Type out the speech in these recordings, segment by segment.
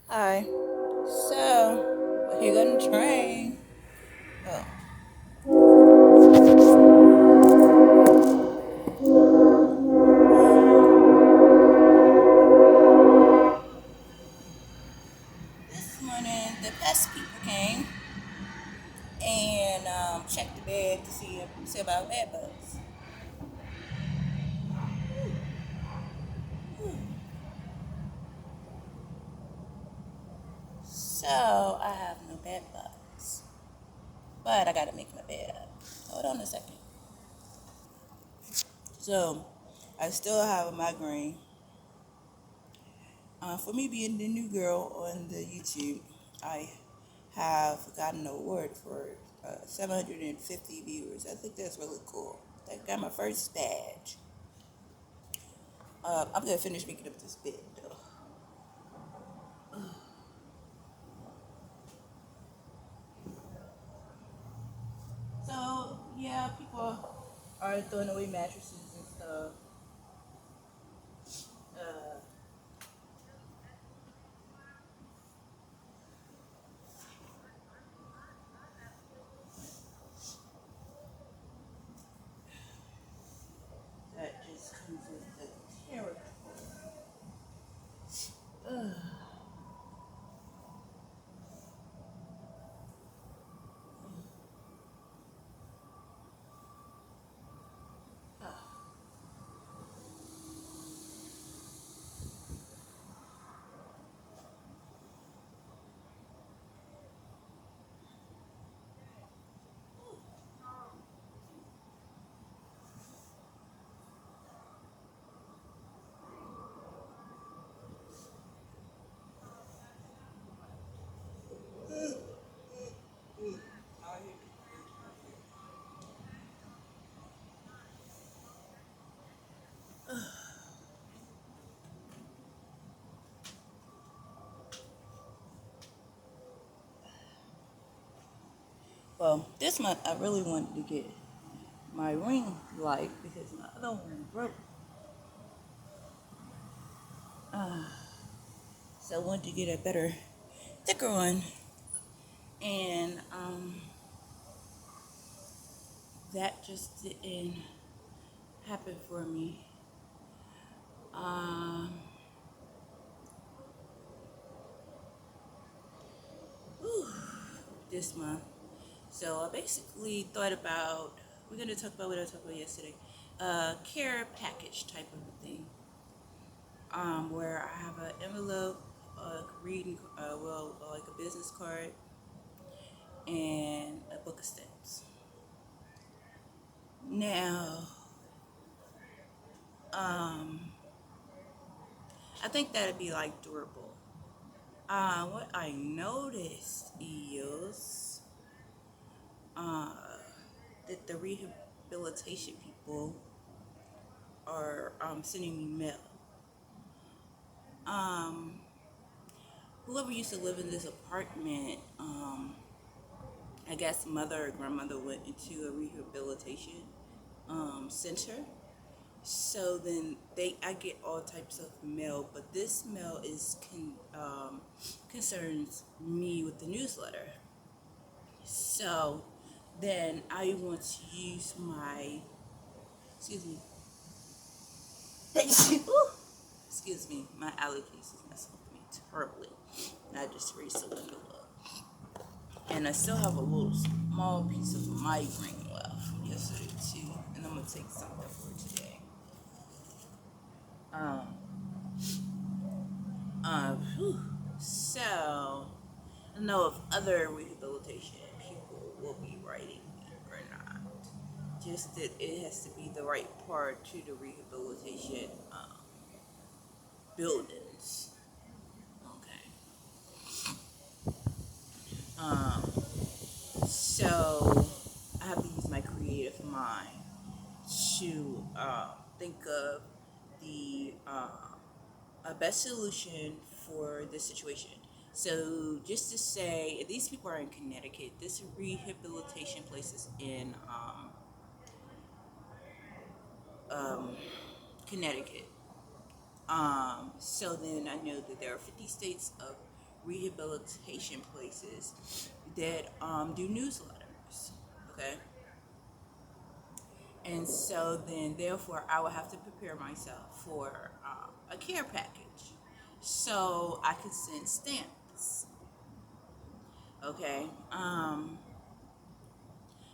Hi. So, here go the train. Oh. This morning, the pest people came and checked the bed to see about bed bugs. So, I have no bed bugs. But I gotta make my bed up. Hold on a second. So, I still have a migraine. For me being the new girl on the YouTube, I have gotten an award for 750 viewers. I think that's really cool. I got my first badge. I'm gonna finish making up this bed though. So yeah, people are throwing away mattresses and stuff. Uh, that just comes with the territory. Ugh. Well, this month I really wanted to get my ring light because my other one broke. Uh, so I wanted to get a better, thicker one, and that just didn't happen for me. Um, whew, this month. So I basically thought about, we're going to talk about what I talked about yesterday, care package type of a thing, where I have an envelope, reading, like a business card, and a book of stamps. Now, um, I think that'd be like durable. What I noticed is uh, that the rehabilitation people are sending me mail. Um, Whoever used to live in this apartment, I guess mother or grandmother went into a rehabilitation center. So then I get all types of mail, but this mail concerns me with the newsletter. So then I want to use my, excuse me, excuse me, my allergies is messing with me terribly. And I just raised the window up. And I still have a little small piece of migraine left from yesterday too. And I'm gonna take something for today. Um, Whew. So I don't know if other rehabilitation people will be writing me or not. Just that it has to be the right part to the rehabilitation buildings. Okay. Um, so I have to use my creative mind to think of the a best solution for this situation. So just to say, these people are in Connecticut. This rehabilitation place is in um, Connecticut. So then I know that there are 50 states of rehabilitation places that do newsletters. Okay, and so then therefore I would have to prepare myself for a care package, so I could send stamps. Okay.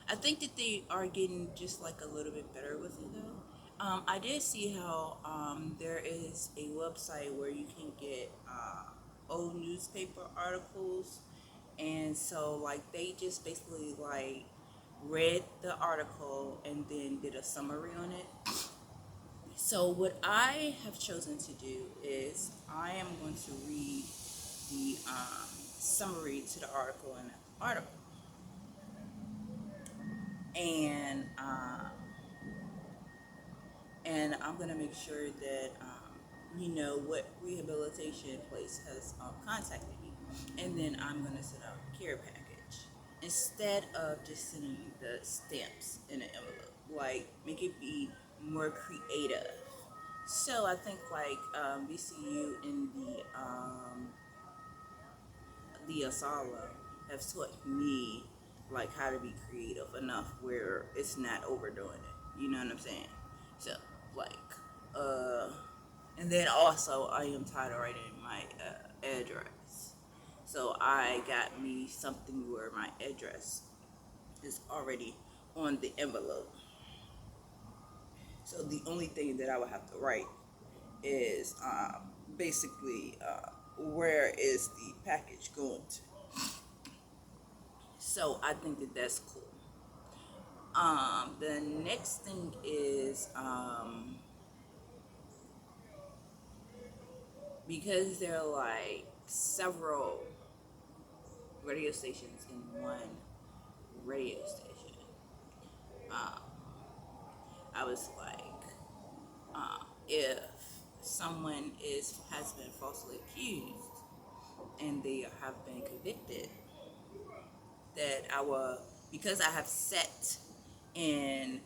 I think that they are getting just like a little bit better with it though. I did see how there is a website where you can get old newspaper articles, and so like they just basically like read the article and then did a summary on it. So what I have chosen to do is I am going to read the summary to the article in the article, and I'm gonna make sure that what rehabilitation place has contacted me, and then I'm gonna set up a care package instead of just sending the stamps in an envelope. Like make it be more creative. So I think like VCU and the Asala have taught me like how to be creative enough where it's not overdoing it. You know what I'm saying? So like uh and then also I am tired of writing my address. So I got me something where my address is already on the envelope. So the only thing that I would have to write is basically where is the package going to. So I think that that's cool. The next thing is because there are like several radio stations in one radio station. Um, I was like, if someone has been falsely accused and they have been convicted, that I will, because I have set in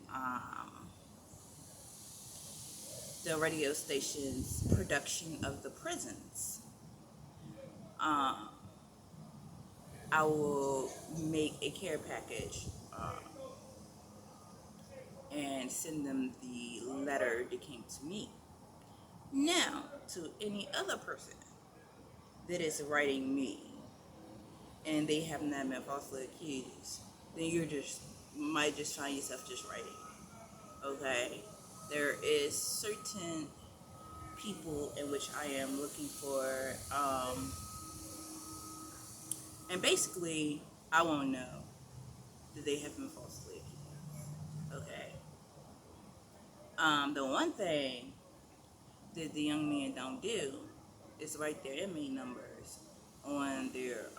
the radio station's production of the prisons, um, I will make a care package and send them the letter that came to me. Now, to any other person that is writing me and they have not been falsely accused, then might just find yourself just writing. Okay? There is certain people in which I am looking for, and basically, I won't know that they have been falsely accused. Okay? The one thing that the young men don't do is write their inmate numbers on their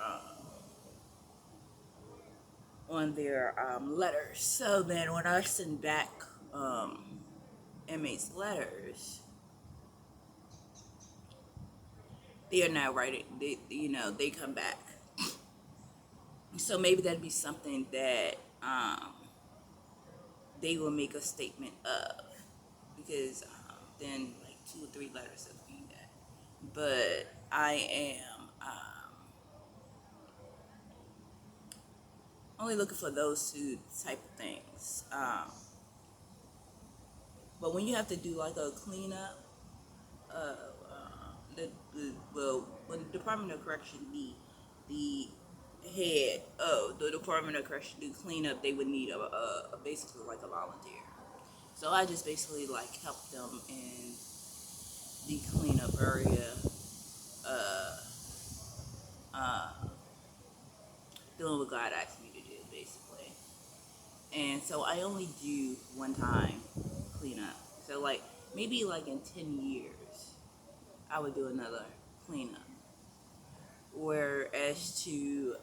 letters. So then when I send back inmates letters, they are not writing. They come back. So maybe that'd be something that they will make a statement of, because then like 2 or 3 letters have been that. But I am only looking for those two type of things. But when you have to do like a cleanup, when the Department of Correction the head of the Department of Correction do cleanup, they would need a basically like a volunteer. So I just basically like help them in the cleanup area, uh, uh, doing what God asked me to do, basically. And so I only do one time cleanup. So like maybe like in 10 years, I would do another cleanup. Whereas to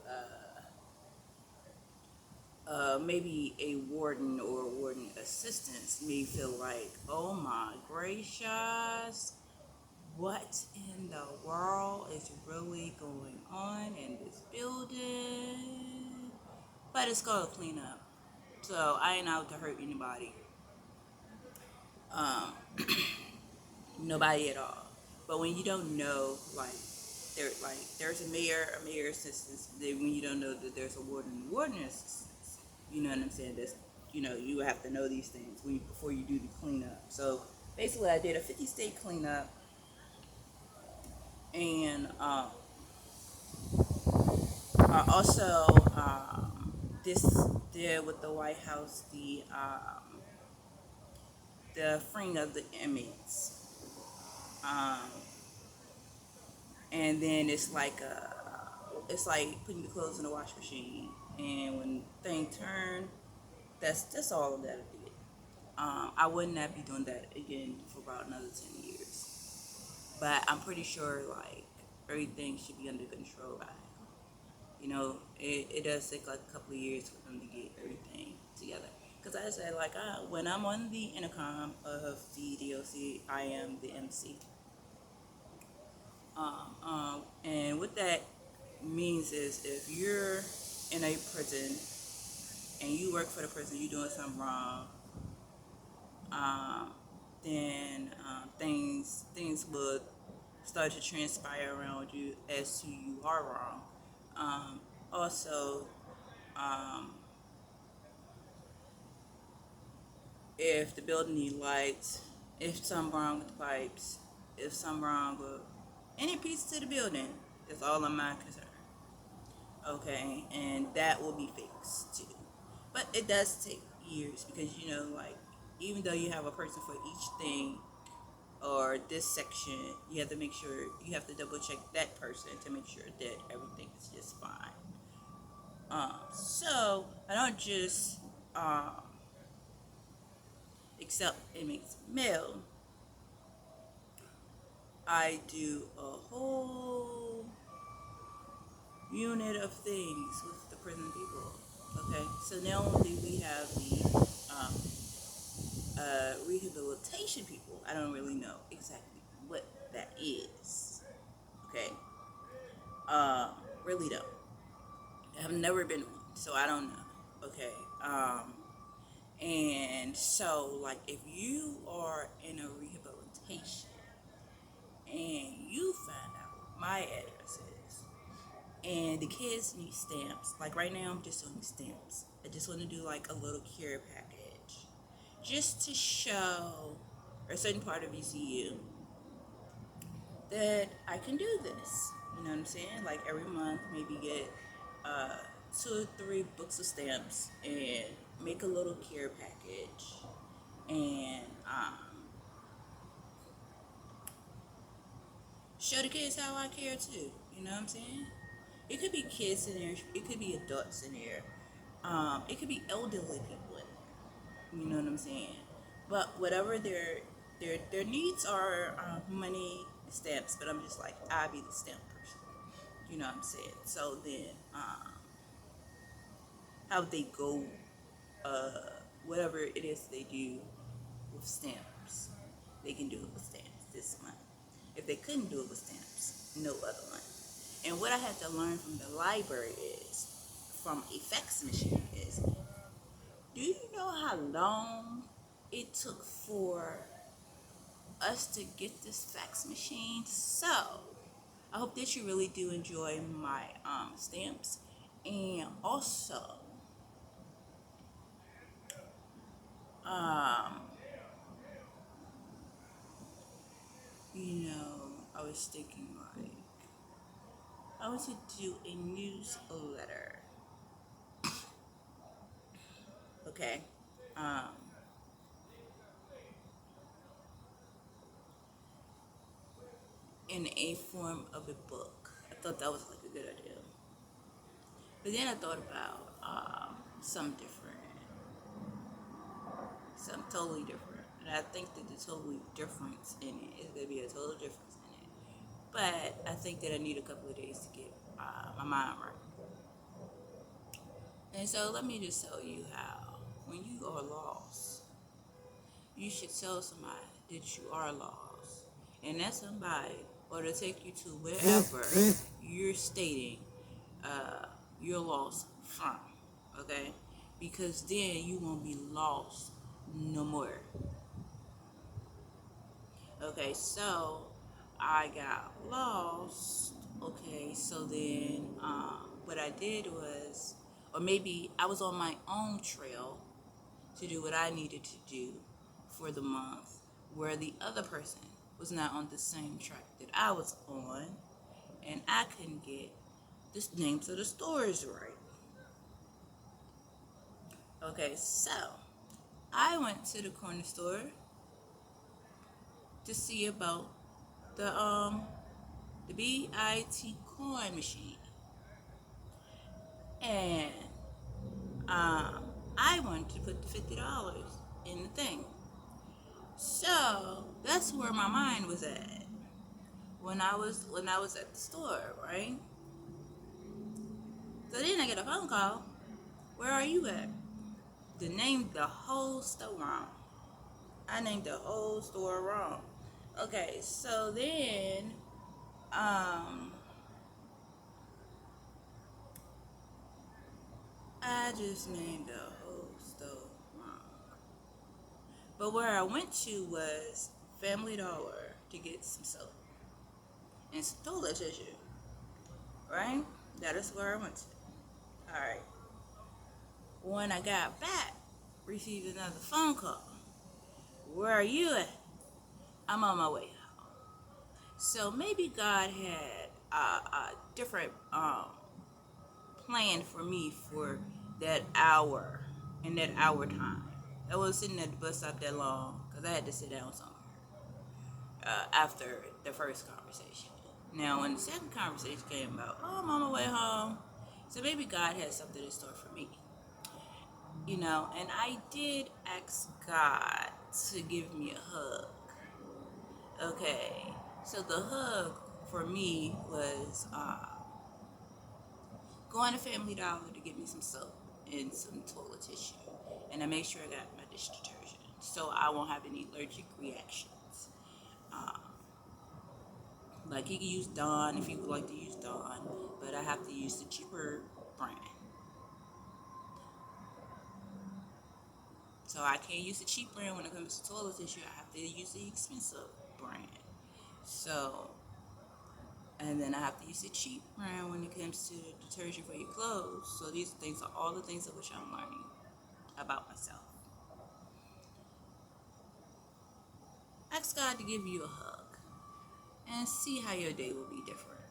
maybe a warden or warden assistants may feel like, oh my gracious, what in the world is really going on in this building? But it's called cleanup, so I ain't out to hurt anybody, um, nobody at all. But when you don't know, like there's a mayor assistant. Then when you don't know that there's a warden assistant. You know what I'm saying? That's you have to know these things before you do the cleanup. So basically, I did a 50 state cleanup, and I also this did with the White House the freeing of the inmates, um, and then it's like putting the clothes in the wash machine, and when things turn, that's all that it did. I would not be doing that again for about another 10 years, but I'm pretty sure like everything should be under control by now. It does take like a couple of years for them to get everything together. Because I said, like, when I'm on the intercom of the DOC, I am the MC. And what that means is if you're in a prison and you work for the prison, you're doing something wrong, um, then things will start to transpire around you as to you are wrong. Also, um, if the building needs lights, if something wrong with the pipes, if something wrong with any piece to the building, that's all of my concern. Okay, and that will be fixed too. But it does take years because like even though you have a person for each thing or this section, you have to make sure you have to double check that person to make sure that everything is just fine. So I don't just accept inmates mail. I do a whole unit of things with the prison people. Okay, so now only we have the rehabilitation people. I don't really know exactly what that is. Okay, really don't. I've never been one, so I don't know. Okay, and so like if you are in a rehabilitation and you find out what my address is, and the kids need stamps. Like right now, I'm just doing stamps. I just want to do like a little care package, just to show a certain part of ECU that I can do this. You know what I'm saying? Like every month, maybe get uh, 2 or 3 books of stamps and make a little care package, and show the kids how I care too. You know what I'm saying? It could be kids in there. It could be adults in there. It could be elderly people in there. You know what I'm saying? But whatever their needs are, money, stamps. But I'm just like I be the stamp person. You know what I'm saying? So then, how they go, uh, whatever it is they do with stamps, they can do it with stamps this month. If they couldn't do it with stamps, no other month. And what I had to learn from the library is, from a fax machine is, do you know how long it took for us to get this fax machine? So, I hope that you really do enjoy my stamps. And also, um, I was thinking like, I want to do a newsletter. Okay. Um, in a form of a book. I thought that was like a good idea. But then I thought about some different, some totally different. And I think that the totally difference in it is going to be a total difference in it. But I think that I need a couple of days to get my mind right. And so let me just tell you how, when you are lost, you should tell somebody that you are lost. And that somebody or to take you to wherever you're stating you're lost from. Okay? Because then you won't be lost no more. Okay, so I got lost Okay, so then what I did was, or maybe I was on my own trail to do what I needed to do for the month, where the other person was not on the same track that I was on, and I couldn't get the names of the stores right. Okay, so I went to the corner store to see about the BIT coin machine, and I wanted to put the $50 in the thing. So that's where my mind was at when I was at the store, right? So then I get a phone call. Where are you at? They named the whole store wrong. I named the whole store wrong. Okay, so then um I just named the whole store wrong. But where I went to was Family Dollar to get some soap and some toilet tissue, right? That is where I went to. All right. When I got back, received another phone call. Where are you at? I'm on my way home. So maybe God had a different plan for me for that hour and that hour time. I was sitting at the bus stop that long because I had to sit down somewhere after the first conversation. Now, when the second conversation came about, oh, I'm on my way home. So maybe God had something in store for me. And I did ask God to give me a hug. Okay, so the hug for me was going to Family Dollar to get me some soap and some toilet tissue, and I made sure I got my dish detergent so I won't have any allergic reactions. Uh, like you can use Dawn if you would like to use Dawn, but I have to use the cheaper brand. So I can't use the cheap brand when it comes to toilet tissue. I have to use the expensive brand. So, and then I have to use the cheap brand when it comes to detergent for your clothes. So these things are all the things of which I'm learning about myself. Ask God to give you a hug and see how your day will be different.